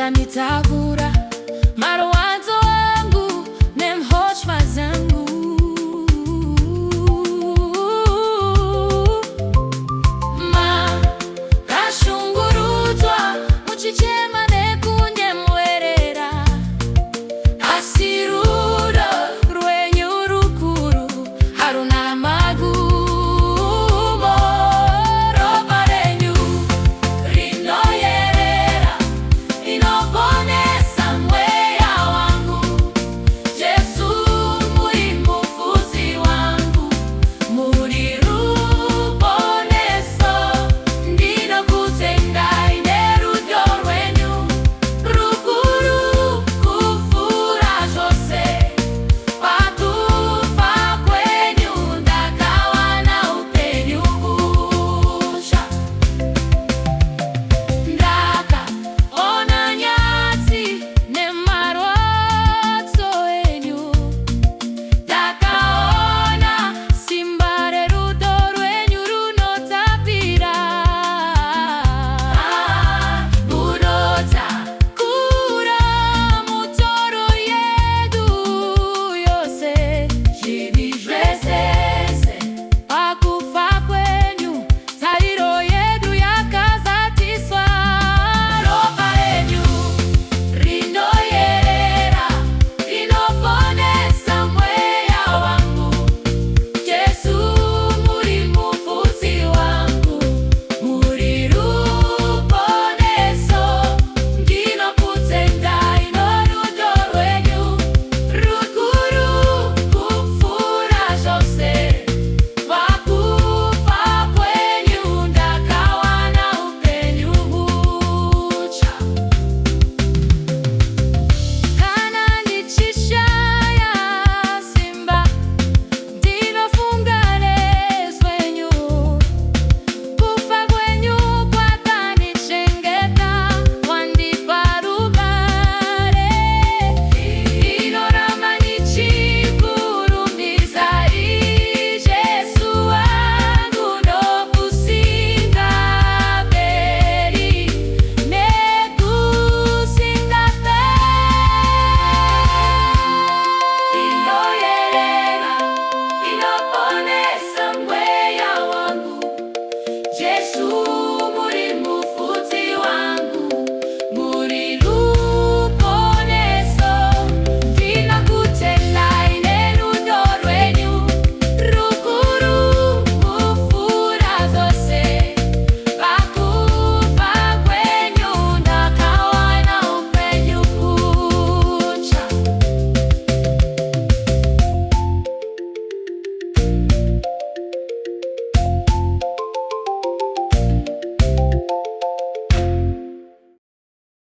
atanitabura mawazo wangu nemhoshma zangu ma kashunguruzwa muchichema nekunyemwerera asiruro rwenyu rukuru haruna magumo ropa renyu rinoyerera rinoponesa mweya wangu Jesu muri mufuzi wangu muri ruponeso ndinokutendai nerudo rwenyu rukuru kufura zvose pakufa kwenyu ndakawana upenyu busha ndakaona nyatsi nemarwadzo enyu ndakaona simba rerudo rwenyu runotapira munotakura mutoro yedu yose zvivi zvesese pakufa kwenyu tariro yedu yakazatiswa ropa renyu rinoyerera rinoponesa mweya wangu Jesu muri mufudzi wangu muri ruponeso ndinokutendai norudo rwenyu rukuru kupfuura zvose pakufa kwenyu ndakawana upenyu hutsva kana ndichishaya simba ndinofunga nezvenyu kufa kwenyu kwakanichengeta wandipa rugare inoramba ndichikurumbidza Jesu wangu nokusingaperi inoyerera inoponesa mweya wangu Jesu